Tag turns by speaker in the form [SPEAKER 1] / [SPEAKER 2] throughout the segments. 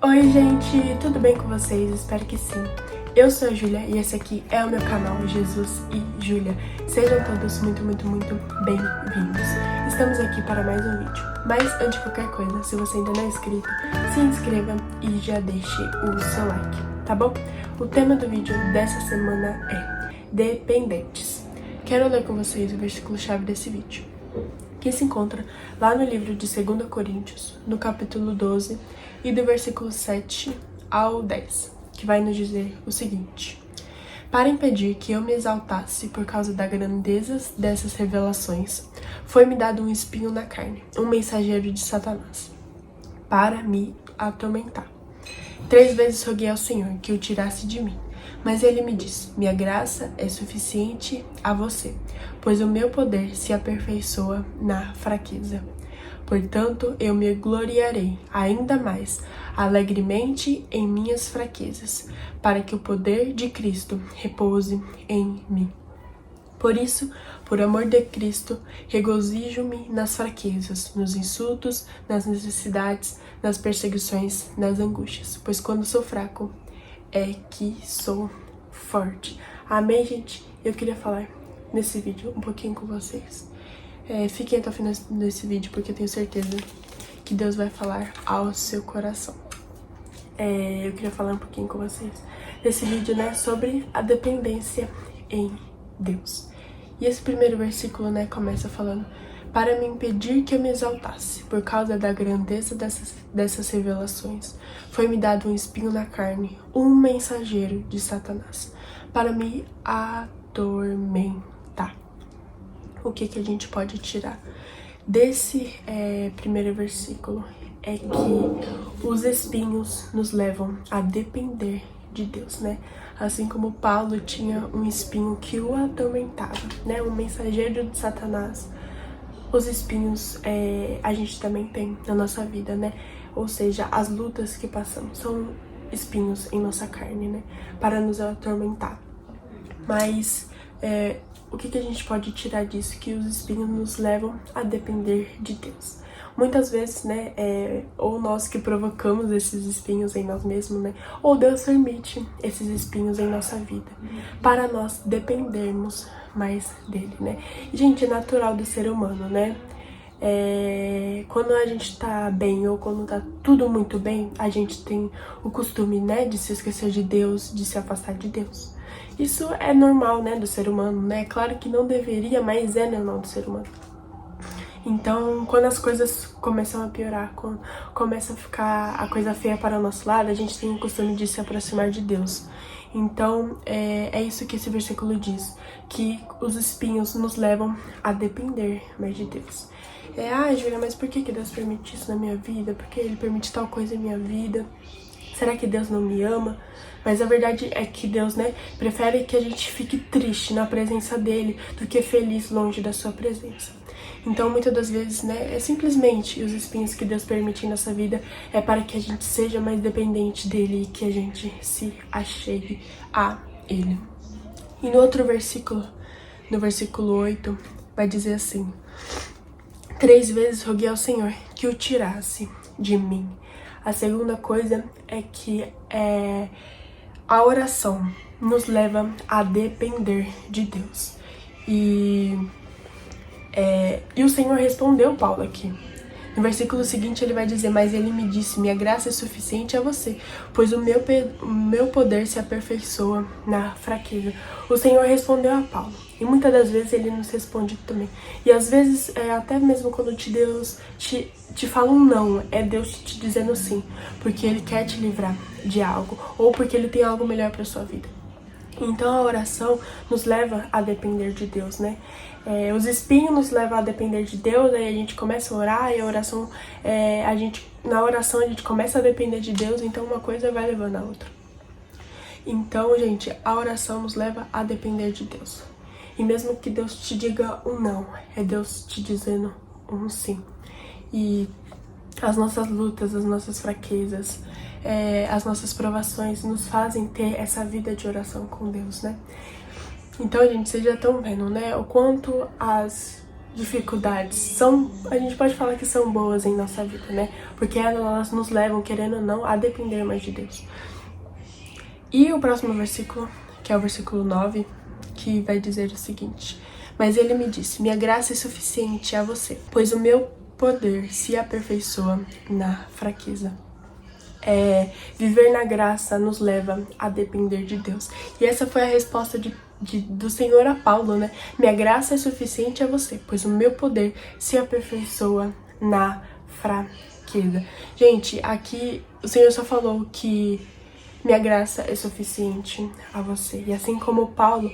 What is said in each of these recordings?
[SPEAKER 1] Oi gente, tudo bem com vocês? Espero que sim. Eu sou a Júlia e esse aqui é o meu canal Jesus e Júlia. Sejam todos muito bem-vindos. Estamos aqui para mais um vídeo. Mas antes de qualquer coisa, se você ainda não é inscrito, se inscreva e já deixe o seu like, tá bom? O tema do vídeo dessa semana é dependentes. Quero ler com vocês o versículo-chave desse vídeo, que se encontra lá no livro de 2 Coríntios, no capítulo 12, e do versículo 7 ao 10, que vai nos dizer o seguinte: para impedir que eu me exaltasse por causa da grandeza dessas revelações, foi-me dado um espinho na carne, um mensageiro de Satanás, para me atormentar. 3 vezes roguei ao Senhor que o tirasse de mim, mas ele me disse: minha graça é suficiente a você, pois o meu poder se aperfeiçoa na fraqueza. Portanto, eu me gloriarei ainda mais alegremente em minhas fraquezas, para que o poder de Cristo repouse em mim. Por isso, por amor de Cristo, regozijo-me nas fraquezas, nos insultos, nas necessidades, nas perseguições, nas angústias, pois quando sou fraco é que sou forte. Amém, gente? Eu queria falar nesse vídeo um pouquinho com vocês. Fiquem até o final desse vídeo, porque eu tenho certeza que Deus vai falar ao seu coração. Eu queria falar um pouquinho com vocês nesse vídeo, né, sobre a dependência em Deus. E esse primeiro versículo, né, começa falando: para me impedir que eu me exaltasse, por causa da grandeza dessas revelações, foi-me dado um espinho na carne, um mensageiro de Satanás, para me atormentar. O que a gente pode tirar desse primeiro versículo é que os espinhos nos levam a depender de Deus, né? Assim como Paulo tinha um espinho que o atormentava, né? Um mensageiro de Satanás. Os espinhos a gente também tem na nossa vida, né? Ou seja, as lutas que passamos são espinhos em nossa carne, né? Para nos atormentar. Mas o que a gente pode tirar disso? Que os espinhos nos levam a depender de Deus. Muitas vezes, né, ou nós que provocamos esses espinhos em nós mesmos, né, ou Deus permite esses espinhos em nossa vida, para nós dependermos mais dele, né. E, gente, é natural do ser humano, né, quando a gente tá bem ou quando tá tudo muito bem, a gente tem o costume, né, de se esquecer de Deus, de se afastar de Deus. Isso é normal, né, do ser humano, né? Claro que não deveria, mas é normal do ser humano. Então, quando as coisas começam a piorar, quando começa a ficar a coisa feia para o nosso lado, a gente tem o costume de se aproximar de Deus. Então, é isso que esse versículo diz, que os espinhos nos levam a depender mais de Deus. Júlia, mas por que Deus permite isso na minha vida? Por que Ele permite tal coisa em minha vida? Será que Deus não me ama? Mas a verdade é que Deus, né, prefere que a gente fique triste na presença dele do que feliz longe da sua presença. Então, muitas das vezes, né, é simplesmente os espinhos que Deus permite em nossa vida é para que a gente seja mais dependente dele e que a gente se achegue a ele. E no outro versículo, no versículo 8, vai dizer assim: 3 vezes roguei ao Senhor que o tirasse de mim. A segunda coisa é que a oração nos leva a depender de Deus. E o Senhor respondeu Paulo aqui. No versículo seguinte ele vai dizer: mas ele me disse, minha graça é suficiente a você, pois o meu poder se aperfeiçoa na fraqueza. O Senhor respondeu a Paulo. E muitas das vezes ele nos responde também. E às vezes, até mesmo quando Deus te fala um não, é Deus te dizendo sim, porque ele quer te livrar de algo, ou porque ele tem algo melhor para sua vida. Então a oração nos leva a depender de Deus, né? Os espinhos nos levam a depender de Deus, aí a gente começa a orar e a oração, na oração a gente começa a depender de Deus, então uma coisa vai levando a outra. Então, gente, a oração nos leva a depender de Deus. E mesmo que Deus te diga um não, é Deus te dizendo um sim. E as nossas lutas, as nossas fraquezas, as nossas provações nos fazem ter essa vida de oração com Deus, né? Então, gente, vocês já estão vendo, né, o quanto as dificuldades a gente pode falar que são boas em nossa vida, né? Porque elas nos levam, querendo ou não, a depender mais de Deus. E o próximo versículo, que é o versículo 9, que vai dizer o seguinte: mas ele me disse, minha graça é suficiente a você, pois o meu poder se aperfeiçoa na fraqueza. Viver na graça nos leva a depender de Deus. E essa foi a resposta do Senhor a Paulo, né? Minha graça é suficiente a você, pois o meu poder se aperfeiçoa na fraqueza. Gente, aqui o Senhor só falou que minha graça é suficiente a você. E assim como Paulo,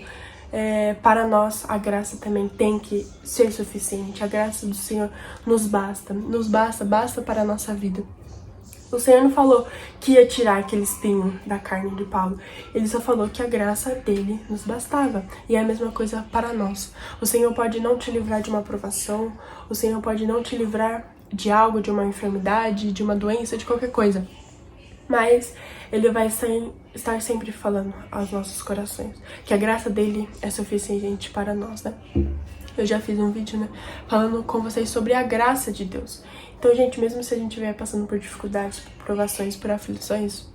[SPEAKER 1] para nós a graça também tem que ser suficiente. A graça do Senhor nos basta para a nossa vida. O Senhor não falou que ia tirar aquele espinho da carne de Paulo. Ele só falou que a graça dele nos bastava. E é a mesma coisa para nós. O Senhor pode não te livrar de uma provação. O Senhor pode não te livrar de algo, de uma enfermidade, de uma doença, de qualquer coisa. Mas Ele vai estar sempre falando aos nossos corações que a graça dele é suficiente para nós, né? Eu já fiz um vídeo, né, falando com vocês sobre a graça de Deus. Então, gente, mesmo se a gente estiver passando por dificuldades, por provações, por aflições,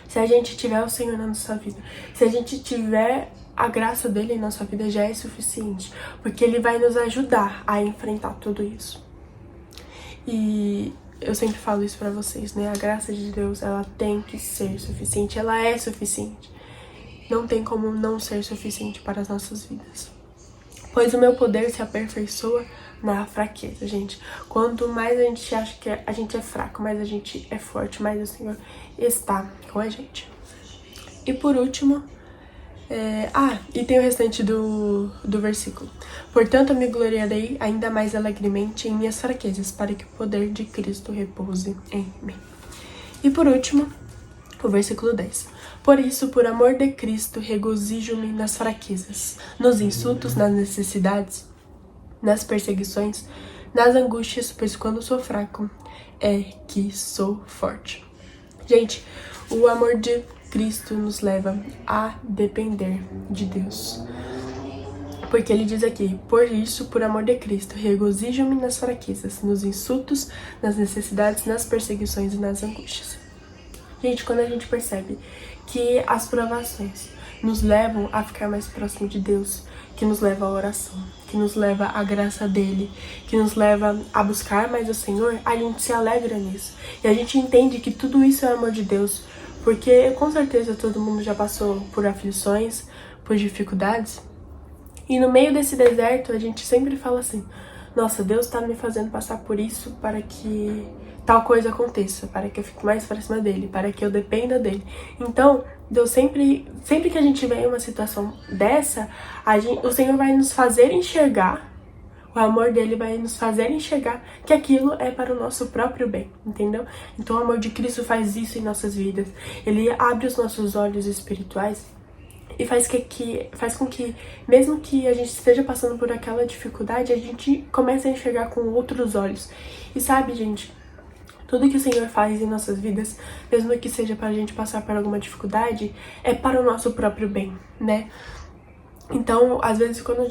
[SPEAKER 1] se a gente tiver o Senhor na nossa vida, se a gente tiver a graça dele em nossa vida, já é suficiente, porque ele vai nos ajudar a enfrentar tudo isso. E eu sempre falo isso pra vocês, né? A graça de Deus, ela tem que ser suficiente, ela é suficiente. Não tem como não ser suficiente para as nossas vidas. Pois o meu poder se aperfeiçoa na fraqueza, gente. Quanto mais a gente acha que a gente é fraco, mais a gente é forte, mais o Senhor está com a gente. E por último, e tem o restante do versículo. Portanto, eu me gloriarei ainda mais alegremente em minhas fraquezas, para que o poder de Cristo repouse em mim. E por último, o versículo 10. Por isso, por amor de Cristo, regozijo-me nas fraquezas, nos insultos, nas necessidades, nas perseguições, nas angústias, pois quando sou fraco é que sou forte. Gente, o amor de Cristo nos leva a depender de Deus. Porque ele diz aqui, por isso, por amor de Cristo, regozijo-me nas fraquezas, nos insultos, nas necessidades, nas perseguições e nas angústias. Gente, quando a gente percebe que as provações nos levam a ficar mais próximo de Deus, que nos leva à oração, que nos leva à graça dele, que nos leva a buscar mais o Senhor, a gente se alegra nisso. E a gente entende que tudo isso é amor de Deus, porque com certeza todo mundo já passou por aflições, por dificuldades. E no meio desse deserto a gente sempre fala assim, nossa, Deus tá me fazendo passar por isso para que tal coisa aconteça, para que eu fique mais próxima dele, para que eu dependa dele. Então, Deus sempre que a gente vê em uma situação dessa, o Senhor vai nos fazer enxergar, o amor dele vai nos fazer enxergar que aquilo é para o nosso próprio bem, entendeu? Então o amor de Cristo faz isso em nossas vidas. Ele abre os nossos olhos espirituais e faz com que, mesmo que a gente esteja passando por aquela dificuldade, a gente comece a enxergar com outros olhos. E sabe, gente, tudo que o Senhor faz em nossas vidas, mesmo que seja para a gente passar por alguma dificuldade, é para o nosso próprio bem, né? Então, às vezes, quando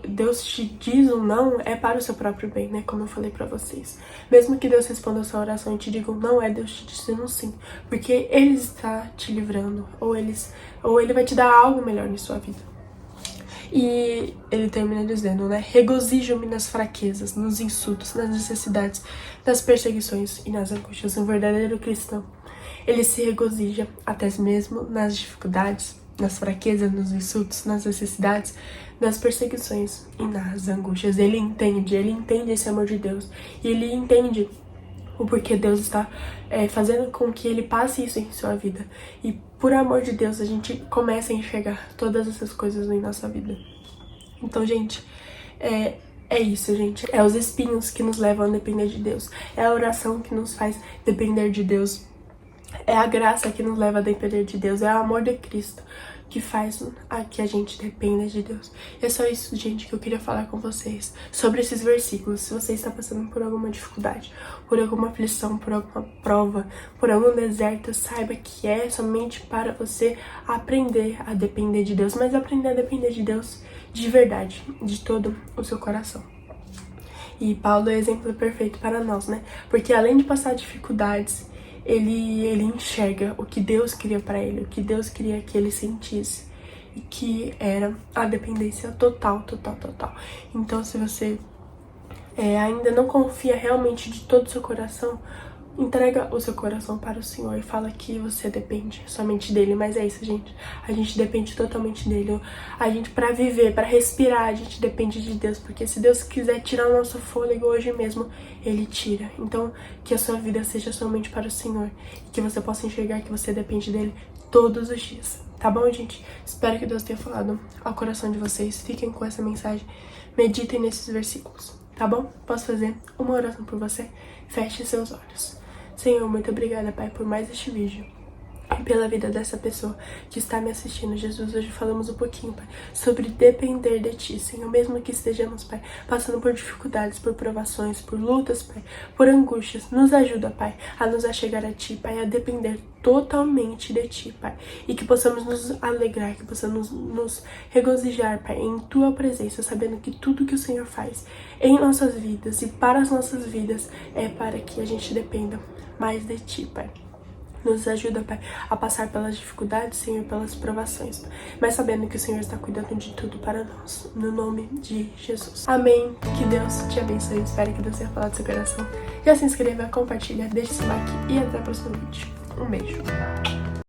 [SPEAKER 1] Deus te diz um não, é para o seu próprio bem, né? Como eu falei pra vocês. Mesmo que Deus responda a sua oração e te diga um não, é Deus te dizendo um sim. Porque Ele está te livrando, ou Ele vai te dar algo melhor em sua vida. E ele termina dizendo, né? Regozijo-me nas fraquezas, nos insultos, nas necessidades, nas perseguições e nas angústias. Um verdadeiro cristão, ele se regozija até mesmo nas dificuldades, nas fraquezas, nos insultos, nas necessidades, nas perseguições e nas angústias. Ele entende esse amor de Deus. E ele entende o porquê Deus está fazendo com que ele passe isso em sua vida. E por amor de Deus, a gente começa a enxergar todas essas coisas em nossa vida. Então, gente, é isso, gente. É os espinhos que nos levam a depender de Deus. É a oração que nos faz depender de Deus. É a graça que nos leva a depender de Deus. É o amor de Cristo que faz que a gente dependa de Deus. É só isso, gente, que eu queria falar com vocês sobre esses versículos. Se você está passando por alguma dificuldade, por alguma aflição, por alguma prova, por algum deserto, saiba que é somente para você aprender a depender de Deus, mas aprender a depender de Deus de verdade, de todo o seu coração. E Paulo é exemplo perfeito para nós, né? Porque além de passar dificuldades, ele enxerga o que Deus queria para ele, o que Deus queria que ele sentisse. E que era a dependência total. Então, se você ainda não confia realmente de todo o seu coração, entrega o seu coração para o Senhor e fala que você depende somente dele. Mas é isso, gente. A gente depende totalmente dele. A gente, para viver, para respirar, a gente depende de Deus. Porque se Deus quiser tirar o nosso fôlego hoje mesmo, ele tira. Então, que a sua vida seja somente para o Senhor. E que você possa enxergar que você depende dele todos os dias. Tá bom, gente? Espero que Deus tenha falado ao coração de vocês. Fiquem com essa mensagem. Meditem nesses versículos. Tá bom? Posso fazer uma oração por você? Feche seus olhos. Senhor, muito obrigada, Pai, por mais este vídeo e pela vida dessa pessoa que está me assistindo. Jesus, hoje falamos um pouquinho, Pai, sobre depender de Ti, Senhor, mesmo que estejamos, Pai, passando por dificuldades, por provações, por lutas, Pai, por angústias. Nos ajuda, Pai, a nos achegar a Ti, Pai, a depender totalmente de Ti, Pai, e que possamos nos alegrar, que possamos nos regozijar, Pai, em Tua presença, sabendo que tudo que o Senhor faz em nossas vidas e para as nossas vidas é para que a gente dependa mais de Ti, Pai. Nos ajuda, Pai, a passar pelas dificuldades, Senhor, pelas provações, Pai, mas sabendo que o Senhor está cuidando de tudo para nós, no nome de Jesus. Amém. Que Deus te abençoe. Espero que Deus tenha falado do seu coração. Já se inscreva, compartilha, deixe seu like e até o próximo vídeo. Um beijo.